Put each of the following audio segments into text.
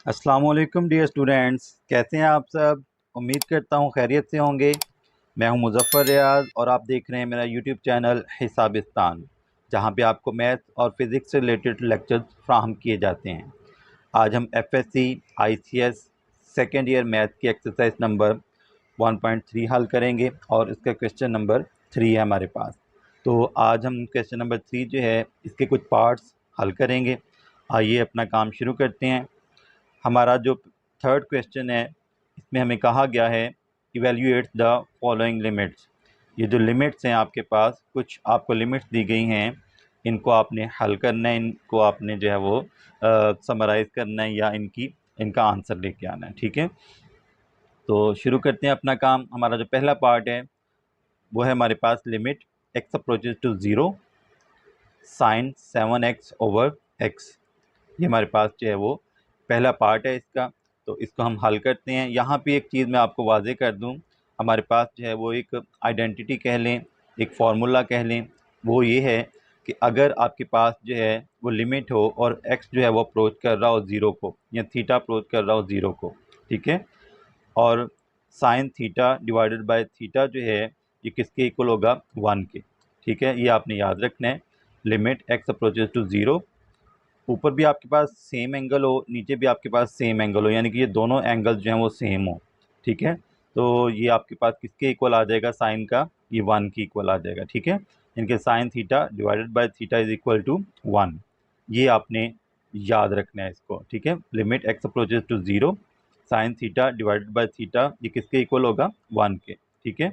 अस्सलाम वालेकुम dear students, कैसे हैं आप सब। उम्मीद करता हूँ खैरियत से होंगे। मैं हूँ मुज़फ़्फ़र रियाज़ और आप देख रहे हैं मेरा यूट्यूब चैनल हिसाबिस्तान, जहाँ पे आपको मैथ और फिज़िक्स से रिलेटेड लेक्चर्स फ्राहम किए जाते हैं। आज हम FSc ICS second year math की एक्सरसाइज नंबर 1.3 हल करेंगे और इसका क्वेश्चन नंबर 3 है हमारे पास। तो आज हम क्वेश्चन नंबर 3 जो है इसके कुछ पार्ट्स हल करेंगे। आइए अपना काम शुरू करते हैं। हमारा जो थर्ड क्वेश्चन है इसमें हमें कहा गया है इवेल्यूएट द फॉलोइंग लिमिट्स। ये जो लिमिट्स हैं आपके पास, कुछ आपको लिमिट्स दी गई हैं, इनको आपने हल करना है, इनको आपने जो है वो समराइज़ करना है या इनका आंसर लेके आना है। ठीक है, तो शुरू करते हैं अपना काम। हमारा जो पहला पार्ट है वो है हमारे पास limit x approaches to zero sine 7x/x। ये हमारे पास जो है वो पहला पार्ट है इसका। तो इसको हम हल करते हैं। यहाँ पे एक चीज़ मैं आपको वाज़ेह कर दूँ, हमारे पास जो है वो एक आइडेंटिटी कह लें, एक फार्मूला कह लें। वो ये है कि अगर आपके पास जो है वो लिमिट हो और एक्स जो है वो अप्रोच कर रहा हो ज़ीरो को, या थीटा अप्रोच कर रहा हो ज़ीरो को, ठीक है, और sine theta divided by theta जो है ये किसके इक्वल होगा, 1 के। ठीक है, ये आपने याद रखना है। Limit x approaches to zero, ऊपर भी आपके पास सेम एंगल हो, नीचे भी आपके पास सेम एंगल हो, यानी कि ये दोनों एंगल जो हैं वो सेम हो। ठीक है, तो ये आपके पास किसके इक्वल आ जाएगा, साइन का, ये 1 की इक्वल आ जाएगा। ठीक है, इनके sine theta divided by theta is equal to 1। ये आपने याद रखना है इसको। ठीक है, limit x approaches to zero sine theta divided by theta ये किसके इक्वल होगा, 1 के। ठीक है,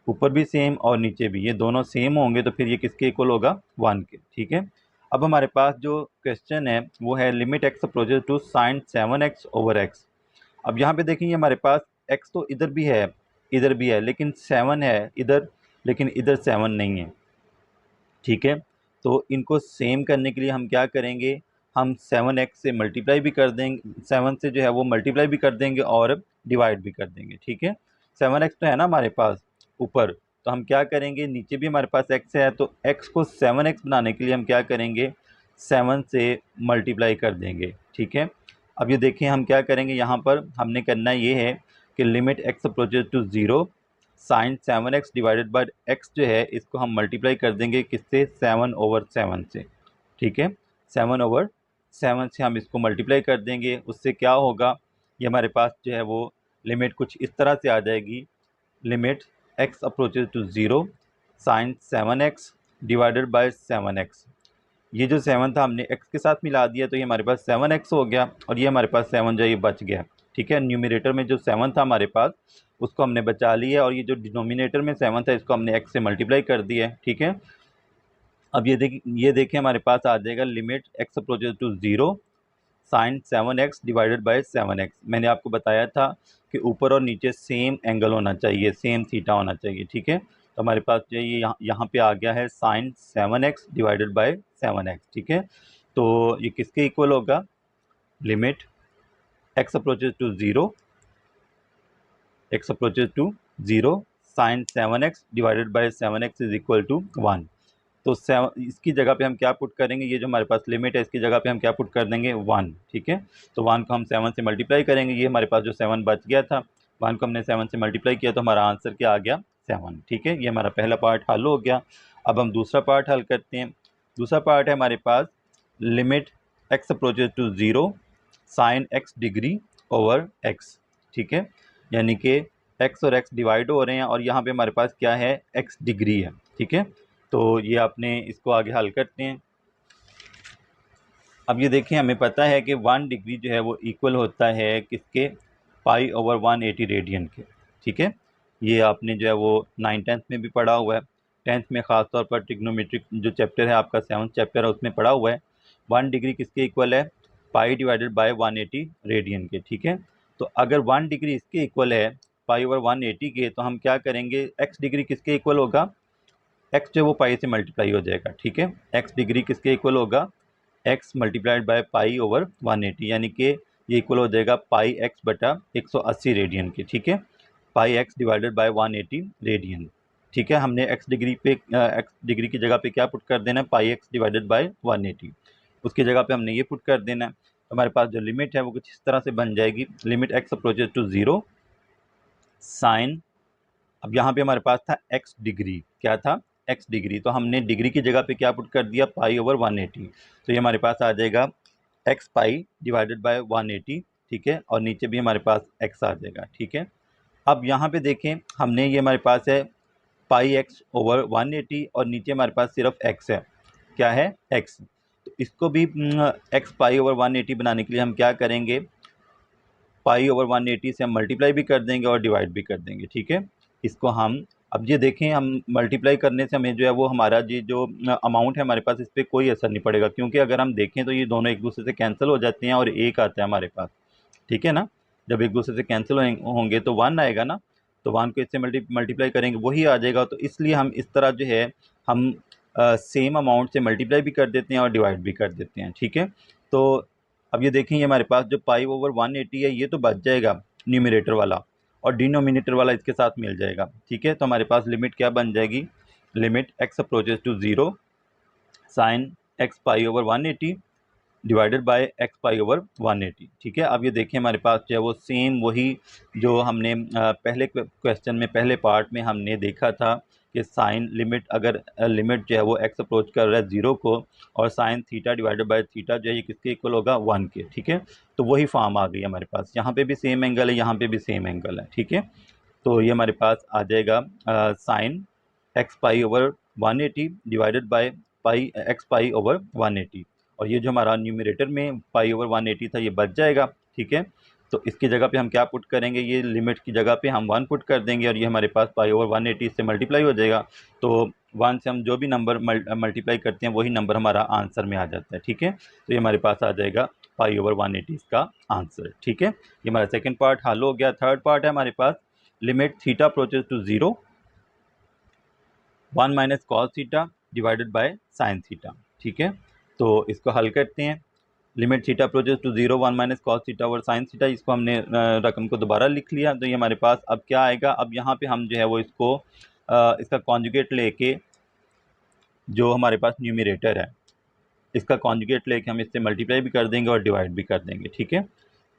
ऊपर भी सेम और नीचे भी, ये दोनों सेम होंगे तो फिर ये किसके इक्वल होगा, 1 के। ठीक है, अब हमारे पास जो क्वेश्चन है वो है limit x approaches to sine 7x/x। अब यहाँ पे देखेंगे हमारे पास x तो इधर भी है, इधर भी है, लेकिन 7 है इधर, लेकिन इधर 7 नहीं है। ठीक है, तो इनको सेम करने के लिए हम क्या करेंगे, हम 7x से मल्टीप्लाई भी कर देंगे, 7 से जो है वो मल्टीप्लाई भी कर देंगे और डिवाइड भी कर देंगे। ठीक है, 7x तो है ना हमारे पास ऊपर, तो हम क्या करेंगे, नीचे भी हमारे पास x है, तो x को 7x बनाने के लिए हम क्या करेंगे, 7 से मल्टीप्लाई कर देंगे। ठीक है, अब ये देखें हम क्या करेंगे, यहाँ पर हमने करना ये है कि limit x approaches to zero sine 7x divided by x जो है इसको हम मल्टीप्लाई कर देंगे किससे, 7/7 से। ठीक है, 7/7 से हम इसको मल्टीप्लाई कर देंगे, उससे क्या होगा, ये हमारे पास जो है वो लिमिट कुछ इस तरह से आ जाएगी, limit x approaches to zero sine 7x divided by 7x। ये जो 7 था हमने x के साथ मिला दिया, तो ये हमारे पास 7x हो गया, और ये हमारे पास 7 जो ये बच गया। ठीक है, न्यूमरेटर में जो 7 था हमारे पास उसको हमने बचा लिया, और ये जो डिनोमिनेटर में 7 था इसको हमने x से मल्टीप्लाई कर दिया है। ठीक है, अब ये देखिए हमारे पास आ जाएगा limit x approaches to zero sine 7x divided by 7x। मैंने आपको बताया था कि ऊपर और नीचे सेम एंगल होना चाहिए, सेम थीटा होना चाहिए। ठीक है, तो हमारे पास जो ये यहाँ पे आ गया है sign 7x divided by 7x। ठीक है, तो ये किसके इक्वल होगा, limit x approaches to zero sine 7x divided by 7x is equal to 1। तो 7 इसकी जगह पे हम क्या पुट करेंगे, ये जो हमारे पास लिमिट है इसकी जगह पे हम क्या पुट कर देंगे, 1। ठीक है, तो 1 को हम 7 से मल्टीप्लाई करेंगे, ये हमारे पास जो 7 बच गया था, 1 को हमने 7 से मल्टीप्लाई किया तो हमारा आंसर क्या आ गया, 7। ठीक है, ये हमारा पहला पार्ट हल हो गया। अब हम दूसरा पार्ट हल करते हैं। दूसरा पार्ट है हमारे पास limit x approaches to zero sine x degree over x। ठीक है, यानी कि x और x डिवाइड हो रहे हैं और यहाँ पे हमारे पास क्या है, x डिग्री है। ठीक है, तो ये आपने इसको आगे हल करते हैं। अब ये देखें हमें पता है कि 1 डिग्री जो है वो इक्वल होता है किसके, पाई/180 रेडियन के। ठीक है, ये आपने जो है वो 9th-10th में भी पढ़ा हुआ है, 10th में ख़ास तौर पर ट्रिग्नोमेट्रिक जो चैप्टर है आपका 7th चैप्टर है उसमें पढ़ा हुआ है। 1 डिग्री किसके इक्वल है, पाई डिवाइडेड बाय 180 रेडियन के। ठीक है, तो अगर 1 डिग्री इसके इक्वल है पाई/180 के, तो हम क्या करेंगे, x डिग्री किसके इक्वल होगा, x जो वो पाई से मल्टीप्लाई हो जाएगा। ठीक है, x डिग्री किसके इक्वल होगा, x मल्टीप्लाइड बाय पाई/180, यानी कि ये इक्वल हो जाएगा पाई x बटा 180 रेडियन के। ठीक है, पाई x डिवाइडेड बाय 180 रेडियन। ठीक है, हमने x डिग्री पे x डिग्री की जगह पे क्या पुट कर देना है, पाई x डिवाइडेड बाय 180, उसकी जगह पे हमने ये पुट कर देना है। तो हमारे पास जो लिमिट है वो कुछ इस तरह से बन जाएगी, limit x approaches to 0 sine, अब यहाँ पे हमारे पास था x डिग्री, क्या था x डिग्री, तो हमने डिग्री की जगह पे क्या पुट कर दिया, पाई/180, तो ये हमारे पास आ जाएगा x पाई डिवाइडेड बाय 180, ठीक है, और नीचे भी हमारे पास x आ जाएगा, ठीक है। अब यहाँ पे देखें हमने, ये हमारे पास है πx/180 और नीचे हमारे पास सिर्फ x है, क्या है x, तो इसको भी x π/180 बनाने के लिए हम क्या करेंगे, π/180 से हम मल्टीप्लाई भी कर देंगे और डिवाइड भी कर देंगे, ठीक है। इसको हम, अब ये देखें हम मल्टीप्लाई करने से हमें जो है वो हमारा ये जो अमाउंट है हमारे पास इस पर कोई असर नहीं पड़ेगा, क्योंकि अगर हम देखें तो ये दोनों एक दूसरे से कैंसिल हो जाते हैं और एक आता है हमारे पास, ठीक है ना। जब एक दूसरे से कैंसिल होंगे तो 1 आएगा ना, तो 1 को इससे मल्टीप्लाई करेंगे वही आ जाएगा, तो इसलिए हम इस तरह जो है हम सेम अमाउंट से मल्टीप्लाई भी कर देते हैं और डिवाइड भी कर देते हैं, ठीक है। तो अब ये देखें ये हमारे पास जो π/180 है ये तो बच जाएगा न्यूमरेटर वाला, और डिनोमिनेटर वाला इसके साथ मिल जाएगा, ठीक है। तो हमारे पास लिमिट क्या बन जाएगी, limit x approaches to 0 sine x π/180 divided by x π/180, ठीक है। अब ये देखें हमारे पास जो है वो सेम वही जो हमने पहले क्वेश्चन में पहले पार्ट में हमने देखा था कि साइन लिमिट, अगर लिमिट जो है वो x अप्रोच कर रहा है 0 को, और sine theta divided by theta जो है ये किसके इक्वल होगा, 1 के, ठीक है। तो वही फॉर्म आ गई हमारे पास, यहाँ पे भी सेम एंगल है, यहाँ पे भी सेम एंगल है, ठीक है। तो ये हमारे पास आ जाएगा sine x π/180 divided by x π/180, और ये जो हमारा न्यूमरेटर में π/180 था ये बच जाएगा, ठीक है। तो इसकी जगह पे हम क्या पुट करेंगे, ये लिमिट की जगह पे हम 1 पुट कर देंगे और ये हमारे पास π/180 से मल्टीप्लाई हो जाएगा, तो 1 से हम जो भी नंबर मल्टीप्लाई करते हैं वही नंबर हमारा आंसर में आ जाता है, ठीक है। तो ये हमारे पास आ जाएगा π/180 इसका आंसर, ठीक है। ये हमारा सेकेंड पार्ट हल हो गया। थर्ड पार्ट है हमारे पास limit theta approaches to 0 1 minus cos theta divided by sine theta, ठीक है। तो इसको हल करते हैं, limit theta approaches to 0 1 minus cos theta और साइन थीटा, इसको हमने रकम को दोबारा लिख लिया, तो ये हमारे पास अब क्या आएगा, अब यहाँ पे हम जो है वो इसको इसका कॉन्जुगेट लेके, जो हमारे पास न्यूमरेटर है इसका कॉन्जुगेट लेके हम इससे मल्टीप्लाई भी कर देंगे और डिवाइड भी कर देंगे, ठीक है।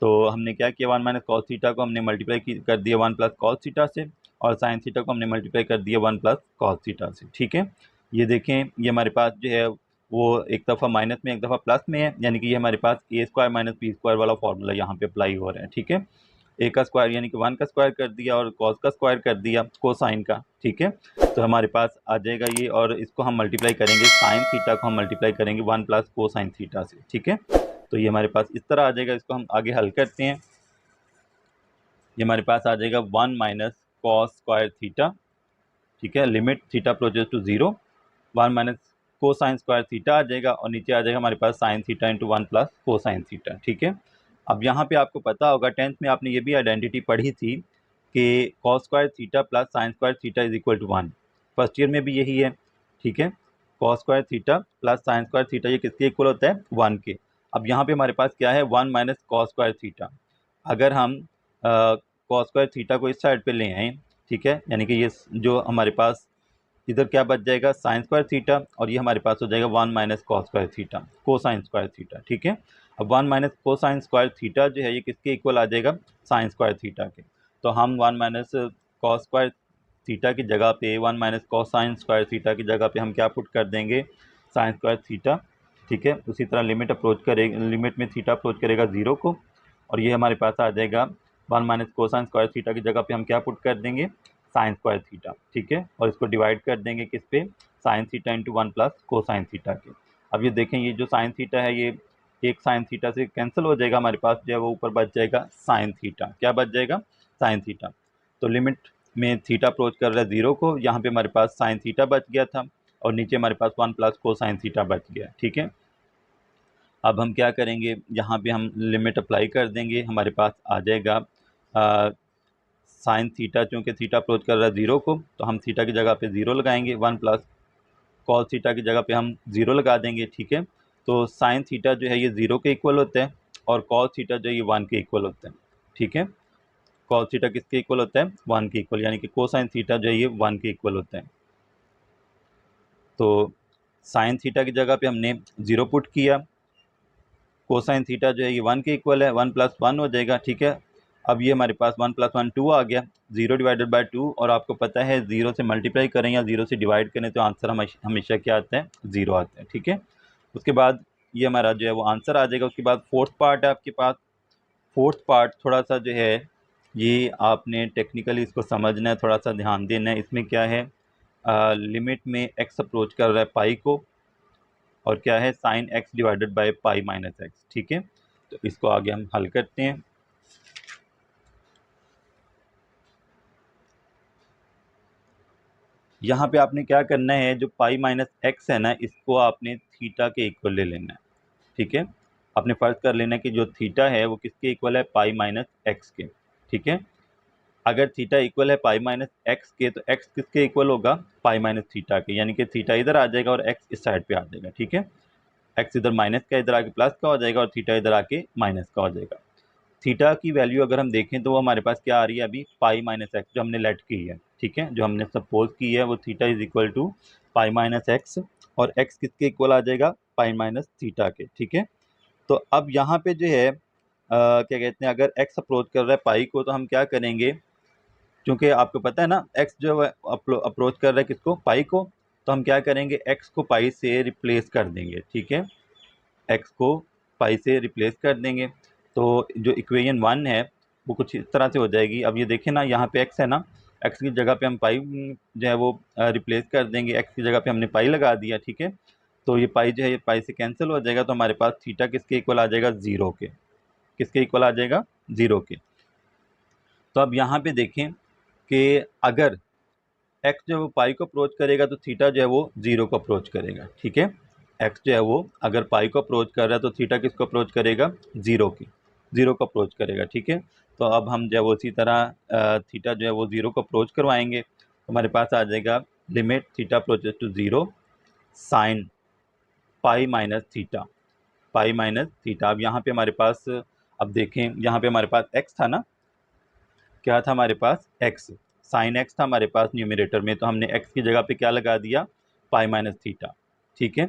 तो हमने क्या किया, 1 माइनस कॉस थीटा को हमने मल्टीप्लाई कर दिया 1 प्लस कॉस थीटा से, और साइन थीटा को हमने मल्टीप्लाई कर दिया 1 प्लस कॉस थीटा से, ठीक है। ये देखें ये हमारे पास जो है वो एक दफ़ा माइनस में एक दफ़ा प्लस में है, यानी कि ये हमारे पास a square minus b square वाला फॉर्मूला यहाँ पे अप्लाई हो रहा है, ठीक है। a का स्क्वायर यानी कि 1 का स्क्वायर कर दिया और cos का स्क्वायर कर दिया कोसाइन का, ठीक है। तो हमारे पास आ जाएगा ये, और इसको हम मल्टीप्लाई करेंगे, साइन थीटा को हम मल्टीप्लाई करेंगे 1 प्लस कोसाइन थीटा से, ठीक है। तो ये हमारे पास इस तरह आ जाएगा, इसको हम आगे हल करते हैं। ये हमारे पास आ जाएगा 1 माइनस कॉस स्क्वायर थीटा, ठीक है, limit theta approaches to 0 1 minus cosine square theta आ जाएगा, और नीचे आ जाएगा हमारे पास sine theta into 1 plus cosine theta, ठीक है। अब यहाँ पे आपको पता होगा 10th में आपने ये भी आइडेंटिटी पढ़ी थी कि cos square theta plus sine square theta is equal to 1, first year में भी यही है, ठीक है। Cos square theta plus sine square theta ये किसके इक्वल होता है, 1 के। अब यहाँ पे हमारे पास क्या है, 1 माइनस कॉस स्क्वायर थीटा, अगर हम कॉस स्क्वायर थीटा को इस साइड पे ले आएँ, ठीक है, यानी कि ये जो हमारे पास इधर क्या बच जाएगा, साइन स्क्वायर थीटा, और ये हमारे पास हो जाएगा 1 minus cos square theta cosine square theta, ठीक है। अब 1 माइनस कोसाइन स्क्वायर थीटा जो है ये किसके इक्वल आ जाएगा, साइन स्क्वायर थीटा के। तो हम 1 माइनस कॉस स्क्वायर थीटा की जगह पे 1 माइनस कोसाइन स्क्वायर थीटा की जगह पे हम क्या पुट कर देंगे, साइन स्क्वायर थीटा, ठीक है। उसी तरह लिमिट अप्रोच करेगा, लिमिट में थीटा अप्रोच करेगा 0 को, और ये हमारे पास आ जाएगा 1 माइनस कोसाइन स्क्वायर थीटा की जगह पे हम क्या पुट कर देंगे, साइन स्क्वायर थीटा, ठीक है। और इसको डिवाइड कर देंगे किस पे, sign theta into 1 plus cosine theta के। अब ये देखें ये जो साइन थीटा है ये एक साइन थीटा से कैंसिल हो जाएगा, हमारे पास जो है वो ऊपर बच जाएगा साइन थीटा, क्या बच जाएगा, साइन थीटा। तो लिमिट में थीटा अप्रोच कर रहा है 0 को, यहाँ पे हमारे पास साइन थीटा बच गया था, और नीचे हमारे पास 1 प्लस कोसाइन थीटा बच गया, ठीक है। अब हम क्या करेंगे, यहाँ पे हम लिमिट अप्लाई कर देंगे, हमारे पास आ जाएगा साइन थीटा, चूँकि थीटा अप्रोच कर रहा है 0 को, तो हम थीटा की जगह पे 0 लगाएंगे, 1 प्लस कॉस थीटा की जगह पे हम 0 लगा देंगे, ठीक है। तो साइन थीटा जो है ये 0 के इक्वल होता है, और कॉस थीटा जो है ये 1 के इक्वल होता है, ठीक है। कॉस थीटा किसके इक्वल होता है, 1 के इक्वल, यानी कि कोसाइन थीटा जो है ये 1 के इक्वल होता है। तो साइन थीटा की जगह पे हमने 0 पुट किया, कोसाइन थीटा जो है ये 1 के इक्वल है, 1 + 1 हो जाएगा, ठीक है। अब ये हमारे पास 1 + 1 2 आ गया, 0 / 2, और आपको पता है 0 से मल्टीप्लाई करें या 0 से डिवाइड करें तो आंसर हमेशा क्या आता है, 0 आता है, ठीक है। उसके बाद ये हमारा जो है वो आंसर आ जाएगा। उसके बाद फोर्थ पार्ट है आपके पास। फोर्थ पार्ट थोड़ा सा जो है ये आपने टेक्निकली इसको समझना है, थोड़ा सा ध्यान देना है। इसमें क्या है, लिमिट में x अप्रोच कर रहा है पाई को, और क्या है, sine x divided by pi minus x, ठीक है। तो इसको आगे हम हल करते हैं। यहाँ पे आपने क्या करना है, जो पाई माइनस एक्स है ना, इसको आपने थीटा के इक्वल ले लेना है, ठीक है। आपने फर्ज कर लेना है कि जो थीटा है वो किसके इक्वल है, पाई माइनस एक्स के, ठीक है। अगर थीटा इक्वल है पाई माइनस एक्स के, तो एक्स किसके इक्वल होगा, पाई माइनस थीटा के, यानी कि थीटा इधर आ जाएगा और एक्स इस साइड पे आ जाएगा, ठीक है। एक्स इधर माइनस का इधर आके प्लस का हो जाएगा, और थीटा इधर आके माइनस का हो जाएगा। थीटा की वैल्यू अगर हम देखें तो वो हमारे पास क्या आ रही है अभी, पाई माइनस एक्स, जो हमने लेट की है, ठीक है, जो हमने सपोज की है, वो theta is equal to pi minus x, और एक्स किसके इक्वल आ जाएगा, पाई माइनस थीटा के, ठीक है। तो अब यहाँ पे जो है क्या कहते हैं, अगर एक्स अप्रोच कर रहा है पाई को, तो हम क्या करेंगे, क्योंकि आपको पता है ना एक्स जो है अप्रोच कर रहा है किसको, पाई को, तो हम क्या करेंगे, एक्स को पाई से रिप्लेस कर देंगे, ठीक है। एक्स को पाई से रिप्लेस कर देंगे, तो जो इक्वेशन 1 है वो कुछ इस तरह से हो जाएगी। अब ये देखें ना, यहाँ पे एक्स है ना, एक्स की जगह पे हम पाई जो है वो रिप्लेस कर देंगे, एक्स की जगह पे हमने पाई लगा दिया, ठीक है। तो ये पाई जो है ये पाई से कैंसिल हो जाएगा, तो हमारे पास थीटा किसके इक्वल आ जाएगा, 0 के। किसके इक्वल आ जाएगा, 0 के। तो अब यहाँ पे देखें कि अगर एक्स जो है वो पाई को अप्रोच करेगा, तो थीटा जो है वो 0 को अप्रोच करेगा, ठीक है। एक्स जो है वो अगर पाई को अप्रोच कर रहा है, तो थीटा किसको अप्रोच करेगा, 0 की, 0 को अप्रोच करेगा, ठीक है। तो अब हम जो है वो इसी तरह थीटा जो है वो 0 को अप्रोच करवाएंगे, तो हमारे पास आ जाएगा limit theta approaches to 0 sine pi minus theta, pi minus theta. अब यहाँ पे हमारे पास, अब देखें यहाँ पे हमारे पास एक्स था ना, क्या था हमारे पास, एक्स, साइन एक्स था हमारे पास न्यूमरेटर में, तो हमने एक्स की जगह पे क्या लगा दिया, पाई माइनस थीटा, ठीक है।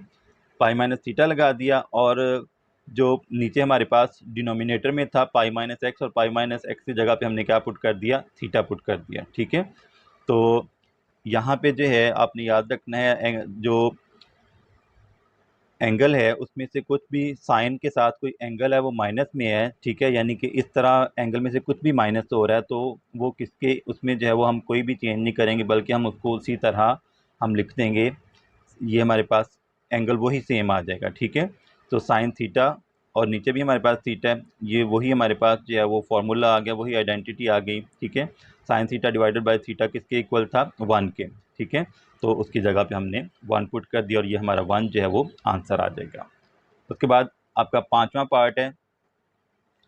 पाई माइनस थीटा लगा दिया, और जो नीचे हमारे पास डिनोमिनेटर में था पाई माइनस एक्स, और पाई माइनस एक्स की जगह पे हमने क्या पुट कर दिया, थीटा पुट कर दिया, ठीक है। तो यहाँ पे जो है आपने याद रखना है, जो एंगल है उसमें से कुछ भी साइन के साथ कोई एंगल है वो माइनस में है, ठीक है, यानी कि इस तरह एंगल में से कुछ भी माइनस हो रहा है, तो वो किसके उसमें जो है वो हम कोई भी चेंज नहीं करेंगे, बल्कि हम उसको उसी तरह हम लिख देंगे, ये हमारे पास एंगल वही सेम आ जाएगा, ठीक है। तो साइन थीटा, और नीचे भी हमारे पास थीटा है, ये वही हमारे पास जो है वो फार्मूला आ गया, वही आइडेंटिटी आ गई, ठीक है। Sign theta divided by theta किसके इक्वल था, 1 के, ठीक है। तो उसकी जगह पे हमने 1 पुट कर दिया, और ये हमारा 1 जो है वो आंसर आ जाएगा। उसके बाद आपका 5वां पार्ट है,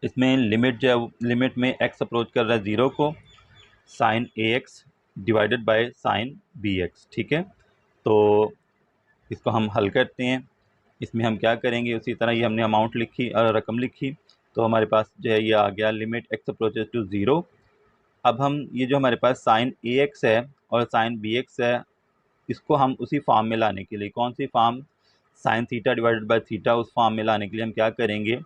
इसमें लिमिट जो है लिमिट में एक्स अप्रोच कर रहा है 0 को, sine a x divided by sine b x, ठीक है। तो इसको हम हल करते हैं। इसमें हम क्या करेंगे, उसी तरह ये हमने अमाउंट लिखी और रकम लिखी, तो हमारे पास जो है ये आ गया लिमिट एक्स अप्रोचेस टू 0। अब हम ये जो हमारे पास साइन ए एक्स है और साइन बी एक्स है, इसको हम उसी फॉर्म में लाने के लिए, कौन सी form, sine theta divided by theta, उस फॉर्म में लाने के लिए हम क्या करेंगे,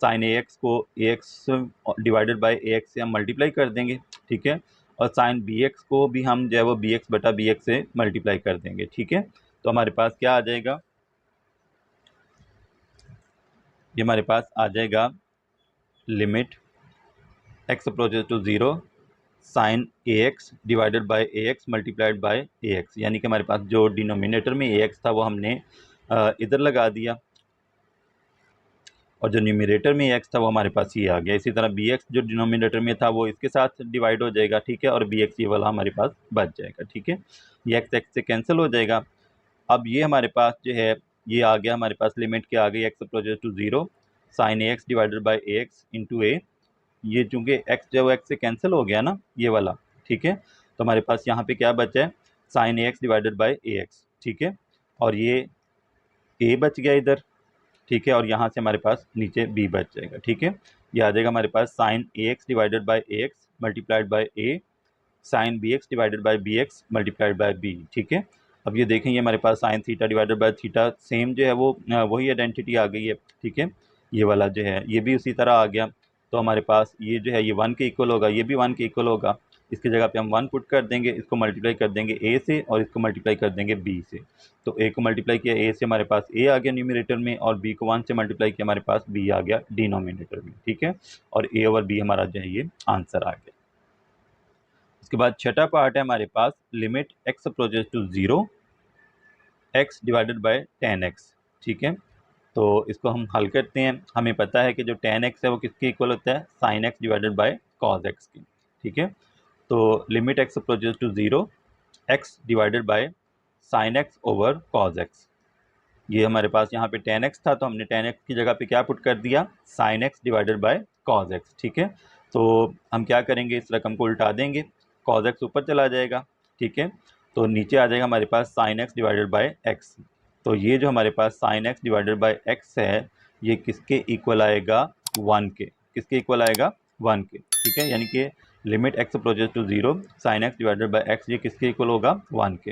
साइन ए एक्स को a x divided by a x से हम मल्टीप्लाई कर देंगे, ठीक है। और साइन बी एक्स को भी हम जो है वो बी एक्स बटा बी एक्स से मल्टीप्लाई कर देंगे, ठीक है। तो हमारे पास क्या आ जाएगा, ये हमारे पास आ जाएगा limit x approaches to 0 sine a x divided by a x multiplied by a x, यानी कि हमारे पास जो डिनोमिनेटर में ए एक्स था वो हमने इधर लगा दिया, और जो न्यूमरेटर में एक्स था वो हमारे पास ये आ गया। इसी तरह बी एक्स जो डिनोमिनेटर में था वो इसके साथ डिवाइड हो जाएगा, ठीक है, और बी एक्स ये वाला हमारे पास बच जाएगा, ठीक है। ये एक्स एक्स से कैंसिल हो जाएगा। अब ये हमारे पास जो है ये आ गया, हमारे पास लिमिट क्या आ गई, x approaches to 0 sine a x divided by a x into a, ये चूँकि एक्स जो एक्स से कैंसिल हो गया ना ये वाला, ठीक है। तो हमारे पास यहाँ पे क्या बचा है, sine a x divided by a x, ठीक है, और ये ए बच गया इधर, ठीक है, और यहाँ से हमारे पास नीचे बी बच जाएगा, ठीक है। ये आ जाएगा हमारे पास sine a x divided by a x multiplied by a sine b x divided by b x multiplied by b, ठीक है। अब ये देखें ये हमारे पास sine theta divided by theta same जो है वो वही आइडेंटिटी आ गई है, ठीक है। ये वाला जो है ये भी उसी तरह आ गया। तो हमारे पास ये जो है ये 1 के इक्वल होगा, ये भी 1 के इक्वल होगा। इसकी जगह पे हम 1 पुट कर देंगे, इसको मल्टीप्लाई कर देंगे ए से और इसको मल्टीप्लाई कर देंगे बी से। तो ए को मल्टीप्लाई किया ए से, हमारे पास ए आ गया न्यूमरेटर में, और बी को 1 से मल्टीप्लाई किया, हमारे पास बी आ गया डिनोमिनेटर में। ठीक है, और ए ओवर बी हमारा जो है ये आंसर आ गया। उसके बाद छठा पार्ट है हमारे पास limit x approaches to 0 x divided by 10x। ठीक है, तो इसको हम हल करते हैं। हमें पता है कि जो 10x है वो किसके इक्वल होता है, sine x divided by cos x की। ठीक है, तो limit x approaches to 0 x divided by sine x over cos x. ये हमारे पास यहाँ पे 10x था, तो हमने 10x की जगह पे क्या पुट कर दिया, sign x divided by cos x. ठीक है, तो हम क्या करेंगे, इस रकम को उल्टा देंगे, कॉस एक्स ऊपर चला जाएगा। ठीक है, तो नीचे आ जाएगा हमारे पास sine x divided by x. तो ये जो हमारे पास sine x divided by x है, ये किसके इक्वल आएगा, 1 के। किसके इक्वल आएगा, 1 के। ठीक है, यानी कि limit x approaches to 0 sine x divided by x, ये किसके इक्वल होगा, 1 के।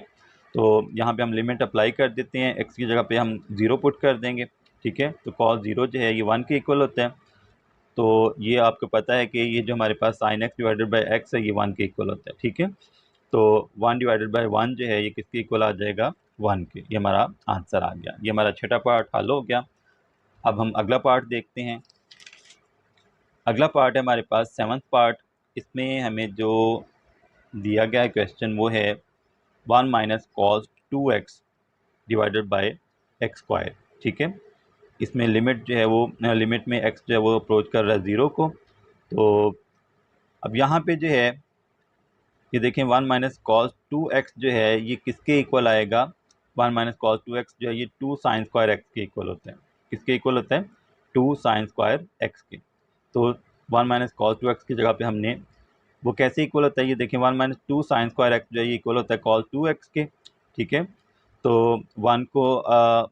तो यहाँ पे हम लिमिट अप्लाई कर देते हैं, एक्स की जगह पे हम 0 पुट कर देंगे। ठीक है, तो कॉस 0 जो है ये 1 के इक्वल होता है। तो ये आपको पता है कि ये जो हमारे पास sine x divided by x है ये 1 के इक्वल होता है। ठीक है, तो 1 डिवाइडेड बाय 1 जो है ये किसके इक्वल आ जाएगा, 1 के। ये हमारा आंसर आ गया। ये हमारा छठा पार्ट हल हो गया। अब हम अगला पार्ट देखते हैं। अगला पार्ट है हमारे पास 7th पार्ट। इसमें हमें जो दिया गया है क्वेश्चन वो है 1 minus cos 2x divided by x square. ठीक है, इसमें लिमिट जो है वो लिमिट में x जो है वो अप्रोच कर रहा है 0 को। तो अब यहाँ पे जो है ये देखें 1 माइनस कॉस 2x जो है ये किसके इक्वल आएगा, 1 माइनस कॉस 2x जो है ये 2 साइन स्क्वायर एक्स के इक्वल होता है। किसके इक्वल होता है, 2 साइन स्क्वायर एक्स के। तो 1 माइनस कॉस 2x की जगह पे हमने वो कैसे इक्वल होता है, ये देखें 1 माइनस 2 साइन स्क्वायर एक्स जो है ये इक्वल होता है कॉस 2x के। ठीक है, तो 1 को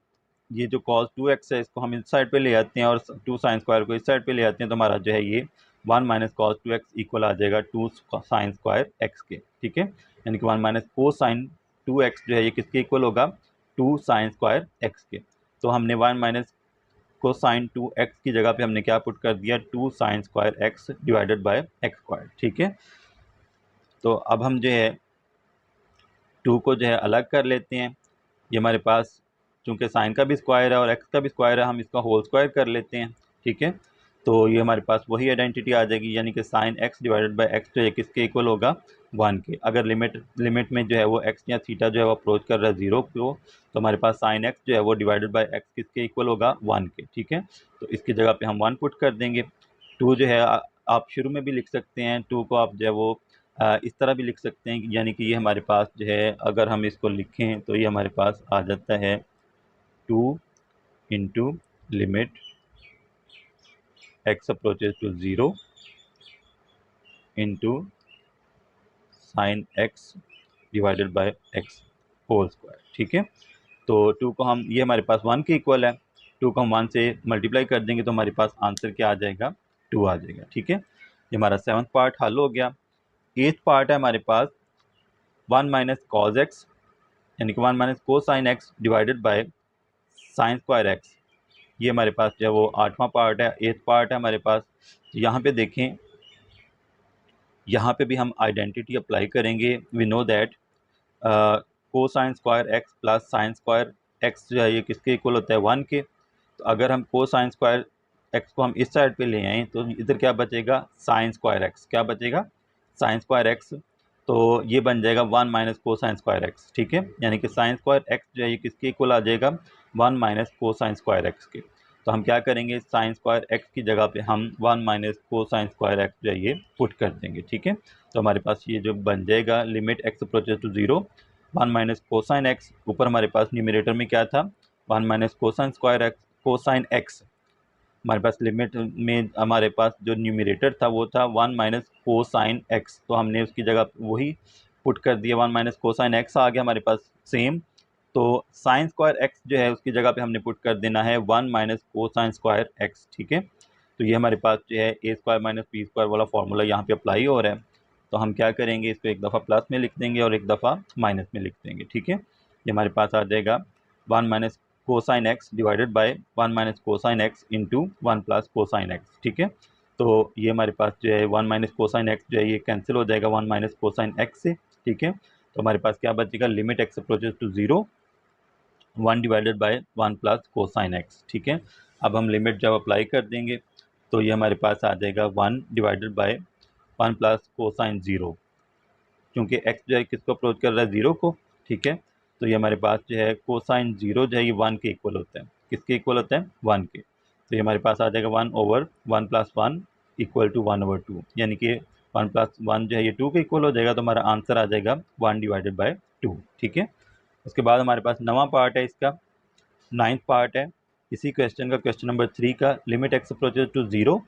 ये जो कॉस 2x है इसको हम इस साइड पे ले आते हैं और 2 साइन स्क्वायर को इस साइड पे ले आते हैं, तो हमारा जो है ये 1 माइनस कॉस 2x इक्वल आ जाएगा 2 साइन स्क्वायर एक्स के। ठीक है, यानी कि 1 माइनस कोसाइन 2x जो है ये किसके इक्वल होगा, 2 साइन स्क्वायर एक्स के। तो हमने 1 माइनस कोसाइन 2x की जगह पे हमने क्या पुट कर दिया, 2 sign square x divided by x square. ठीक है, तो अब हम जो है 2 को जो है अलग कर लेते हैं। ये हमारे पास चूँकि साइन का भी स्क्वायर है और एक्स का भी स्क्वायर है, हम इसका होल स्क्वायर कर लेते हैं। ठीक है, तो ये हमारे पास वही आइडेंटिटी आ जाएगी, यानी कि sign x divided by x जो है किसके इक्वल होगा, 1 के। अगर लिमिट में जो है वो एक्स या थीटा जो है वो अप्रोच कर रहा है 0 को, तो हमारे पास साइन एक्स जो है वो डिवाइडेड बाय एक्स किसके इक्वल होगा, 1 के। ठीक है, तो इसकी जगह पे हम 1 पुट कर देंगे। 2 जो है आप शुरू में भी लिख सकते हैं, 2 को आप जो है वो इस तरह भी लिख सकते हैं, यानी कि ये हमारे पास जो है अगर हम इसको लिखें तो ये हमारे पास आ जाता है 2 into limit x approaches to 0 into sine x divided by x whole square. ठीक है, तो 2 को हम ये हमारे पास 1 के इक्वल है, 2 को हम 1 से मल्टीप्लाई कर देंगे तो हमारे पास आंसर क्या आ जाएगा, 2 आ जाएगा। ठीक है, ये हमारा 7th पार्ट हल हो गया। 8th पार्ट है हमारे पास 1 माइनस कॉज एक्स यानी कि 1 minus cosine x divided by sign square x. ये हमारे पास जो है वो 8वां पार्ट है, 8th पार्ट है हमारे पास। तो यहाँ पे देखें, यहाँ पे भी हम आइडेंटिटी अप्लाई करेंगे। We know that cosine square x plus sine square x जो है ये किसके इक्वल होता है, 1 के। तो अगर हम कोसाइन स्क्वायर एक्स को हम इस साइड पे ले आएँ तो इधर क्या बचेगा, साइन स्क्वायर एक्स। क्या बचेगा, साइन स्क्वायर एक्स। तो ये बन जाएगा 1 माइनस कोसाइन स्क्वायर एक्स। ठीक है, यानी कि साइन स्क्वायर एक्स जो है ये किसके इक्वल आ जाएगा, 1 माइनस कोसाइन स्क्वायर एक्स के। तो हम क्या करेंगे, साइन स्क्वायर एक्स की जगह पे हम 1 माइनस कोसाइन स्क्वायर एक्स जो है ये पुट कर देंगे। ठीक है, तो हमारे पास ये जो बन जाएगा limit x approaches to 0 1 minus cosine x, ऊपर हमारे पास न्यूमरेटर में क्या था, 1 minus cosine square x cosine x. हमारे पास लिमिट में हमारे पास जो न्यूमरेटर था वो था 1 माइनस कोसाइन एक्स, तो हमने उसकी जगह वही पुट कर दिया, 1 माइनस कोसाइन एक्स आ गया हमारे पास सेम। तो साइन स्क्वायर एक्स जो है उसकी जगह पे हमने पुट कर देना है 1 माइनस कोसाइन स्क्वायर एक्स। ठीक है, तो ये हमारे पास जो है ए स्क्वायर माइनस बी स्क्वायर वाला फार्मूला यहाँ पे अप्लाई हो रहा है। तो हम क्या करेंगे, इसको एक दफ़ा प्लस में लिख देंगे और एक दफ़ा माइनस में लिख देंगे। ठीक है, ये हमारे पास आ जाएगा 1 minus cosine x divided by 1 minus cosine x into 1 plus cosine x. ठीक है, तो ये हमारे पास जो है 1 माइनस कोसाइन एक्स जो है ये कैंसिल हो जाएगा 1 माइनस कोसाइन एक्स से। ठीक है, तो हमारे पास क्या बचेगा, limit x approaches to 0 1 divided by 1 plus cosine x. ठीक है, अब हम लिमिट जब अप्लाई कर देंगे तो ये हमारे पास आ जाएगा 1 डिवाइडेड बाय 1 प्लस कोसाइन 0, क्योंकि एक्स जो है किसको अप्रोच कर रहा है, 0 को। ठीक है, तो ये हमारे पास जो है कोसाइन 0 जो है ये 1 के इक्वल होता है। किसके इक्वल होता है, 1 के। तो ये हमारे पास आ जाएगा 1 over 1 plus 1 equal to 1 over 2, यानी कि 1 प्लस 1 जो है ये 2 के इक्वल हो जाएगा। तो हमारा आंसर आ जाएगा 1 डिवाइडेड बाय 2। ठीक है, उसके बाद हमारे पास नवा पार्ट है, इसका 9th पार्ट है इसी क्वेश्चन का, क्वेश्चन नंबर 3 का। Limit x approaches to 0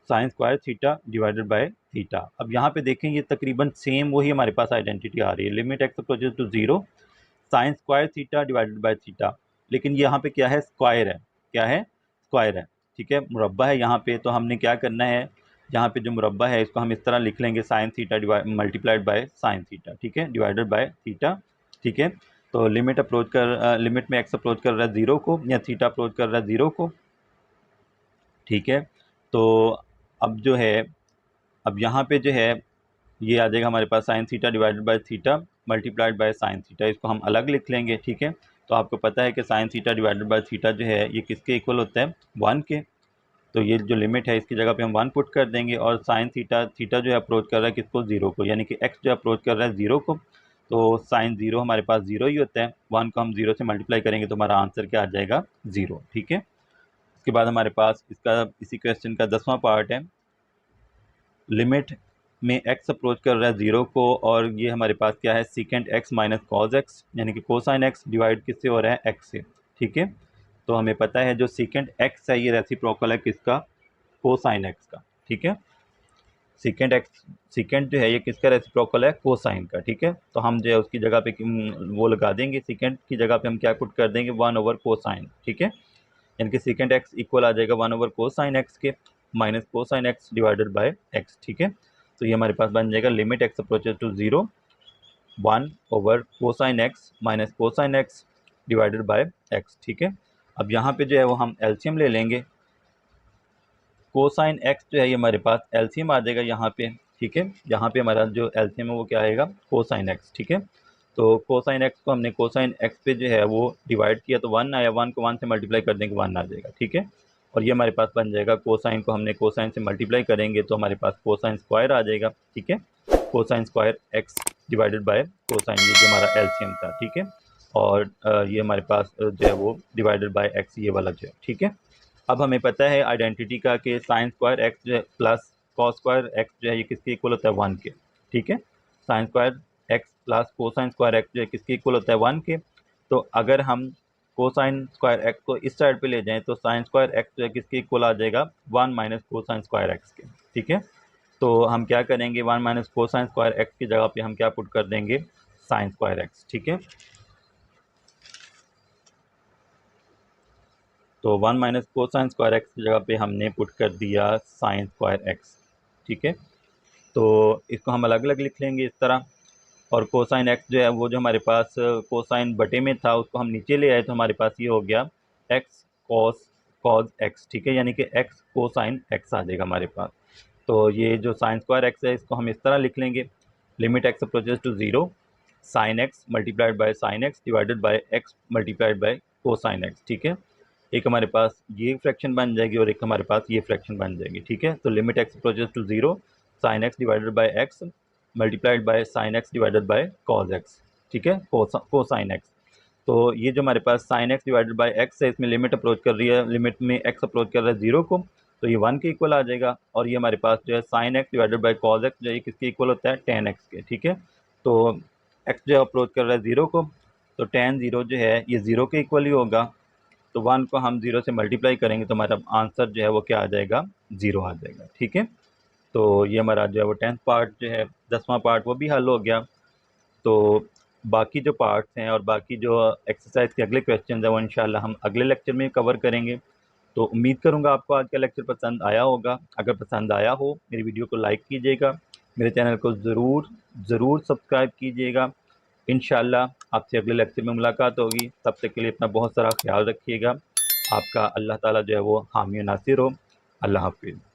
sine square theta divided by theta. अब यहाँ पे देखें ये तकरीबन सेम वही हमारे पास आइडेंटिटी आ रही है, limit x approaches to 0 sine square theta divided by theta. लेकिन यहाँ पे क्या है, स्क्वायर है। क्या है, स्क्वायर है। ठीक है, मुरब्बा है यहाँ पे, तो हमने क्या करना है, यहाँ पे जो मुरब्बा है इसको हम इस तरह लिख लेंगे, sine theta multiplied by sine theta. ठीक है, डिवाइडेड बाय थीटा। ठीक है, तो लिमिट अप्रोच कर लिमिट में एक्स अप्रोच कर रहा है 0 को, या थीटा अप्रोच कर रहा है 0 को। ठीक है, तो अब जो है, अब यहाँ पे जो है ये आ जाएगा हमारे पास sine theta divided by theta multiplied by sine theta, इसको हम अलग लिख लेंगे। ठीक है, तो आपको पता है कि sign theta divided by theta जो है ये किसके इक्वल होता है, 1 के। तो ये जो लिमिट है इसकी जगह पे हम 1 पुट कर देंगे, और साइन थीटा जो है अप्रोच कर रहा है किसको, 0 को, यानी कि एक्स जो अप्रोच कर रहा है 0 को। तो साइन 0 हमारे पास 0 ही होता है, 1 को हम 0 से मल्टीप्लाई करेंगे तो हमारा आंसर क्या आ जाएगा, 0। ठीक है, उसके बाद हमारे पास इसका इसी क्वेश्चन का 10वां पार्ट है। लिमिट में एक्स अप्रोच कर रहा है 0 को, और ये हमारे पास क्या है, secant x minus cos x, यानी कि कोसाइन एक्स डिवाइड किससे हो रहा है, एक्स से। ठीक है, तो हमें पता है जो सीकेंट एक्स है ये रेसिप्रोकल है किसका, कोसाइन एक्स का। ठीक है, सीकेंट जो है ये किसका रेसिप्रोकल है, कोसाइन का। ठीक है, तो हम जो है उसकी जगह पे वो लगा देंगे, सीकेंट की जगह पे हम क्या पुट कर देंगे, 1 ओवर कोसाइन। ठीक है, यानी कि सीकेंट एक्स इक्वल आ जाएगा 1 ओवर कोसाइन एक्स के minus cosine x divided by x. ठीक है, तो ये हमारे पास बन जाएगा limit x approaches to 0 1 over cosine x minus cosine x divided by x. ठीक है, अब यहाँ पे जो है वो हम एलसीएम ले लेंगे, कोसाइन एक्स जो है ये हमारे पास एलसीएम आ जाएगा यहाँ पे। ठीक है, यहाँ पे हमारा जो एलसीएम है वो क्या आएगा, कोसाइन एक्स। ठीक है, तो कोसाइन एक्स को हमने कोसाइन एक्स पे जो है वो डिवाइड किया तो 1 आया, 1 को 1 से मल्टीप्लाई कर देंगे 1 आ जाएगा। ठीक है, और ये हमारे पास बन जाएगा, कोसाइन को हमने कोसाइन से मल्टीप्लाई करेंगे तो हमारे पास कोसाइन स्क्वायर आ जाएगा। ठीक है, cosine square x divided bye cosine, ये जो हमारा एलसीएम था। ठीक है, और ये हमारे पास जो है वो डिवाइडेड बाय एक्स ये वाला जो है। ठीक है, अब हमें पता है आइडेंटिटी का कि साइन स्क्वायर एक्स जो है प्लस कॉस स्क्वायर एक्स जो है ये किसके इक्वल होता है, 1 के। ठीक है, sign square x plus cosine square x जो है किसके इक्वल होता है, 1 के। तो अगर हम कोसाइन स्क्वायर एक्स को इस साइड पे ले जाएं तो साइन स्क्वायर एक्स जो है किसके इक्वल आ जाएगा, 1 माइनस कोसाइन स्क्वायर एक्स के। ठीक है, तो हम क्या करेंगे, 1 माइनस कोसाइन स्क्वायर एक्स की जगह पे हम क्या पुट कर देंगे, साइन स्क्वायर एक्स। ठीक है, तो 1 माइनस कोसाइन स्क्वायर एक्स की जगह पे हमने पुट कर दिया साइन स्क्वायर एक्स। ठीक है, तो इसको हम अलग अलग लिख लेंगे इस तरह, और कोसाइन एक्स जो है वो जो हमारे पास कोसाइन बटे में था उसको हम नीचे ले आए तो हमारे पास ये हो गया एक्स कॉस एक्स। ठीक है, यानी कि एक्स कोसाइन एक्स आ जाएगा हमारे पास। तो ये जो साइन स्क्वायर एक्स है इसको हम इस तरह लिख लेंगे, limit x approaches to 0 sine x multiplied by sine x divided by x multiplied by cosine x. ठीक है, एक हमारे पास ये फ्रैक्शन बन जाएगी और एक हमारे पास ये फ्रैक्शन बन जाएगी। ठीक है, तो limit x approaches to 0 sine x divided by x multiplied by sine x divided by cos x. ठीक है, कोसाइन एक्स। तो ये जो हमारे पास sine x divided by x है इसमें लिमिट अप्रोच कर रही है, लिमिट में एक्स अप्रोच कर रहा है 0 को, तो ये 1 के इक्वल आ जाएगा। और ये हमारे पास जो है sine x divided by cos x जो है किसके इक्वल होता है, टेन एक्स के। ठीक है, तो एक्स जो अप्रोच कर रहा है 0 को, तो टेन 0 जो है ये 0 के इक्वल ही होगा। तो 1 को हम 0 से मल्टीप्लाई करेंगे तो हमारा आंसर जो है वो क्या आ जाएगा, 0 आ जाएगा। ठीक है, तो ये हमारा जो है वो 10th पार्ट जो है 10वां पार्ट वो भी हल हो गया। तो बाकी जो पार्ट्स हैं और बाकी जो एक्सरसाइज के अगले क्वेश्चन हैं वो इंशाल्लाह हम अगले लेक्चर में कवर करेंगे। तो उम्मीद करूँगा आपको आज का लेक्चर पसंद आया होगा। अगर पसंद आया हो मेरी वीडियो को लाइक कीजिएगा, मेरे चैनल को ज़रूर सब्सक्राइब कीजिएगा, इंशाअल्लाह आपसे अगले लेक्चर में मुलाकात होगी। तब तक के लिए अपना बहुत सारा ख्याल रखिएगा। आपका अल्लाह ताला जो है वो हामी नासिर हो। अल्लाह हाफिज़।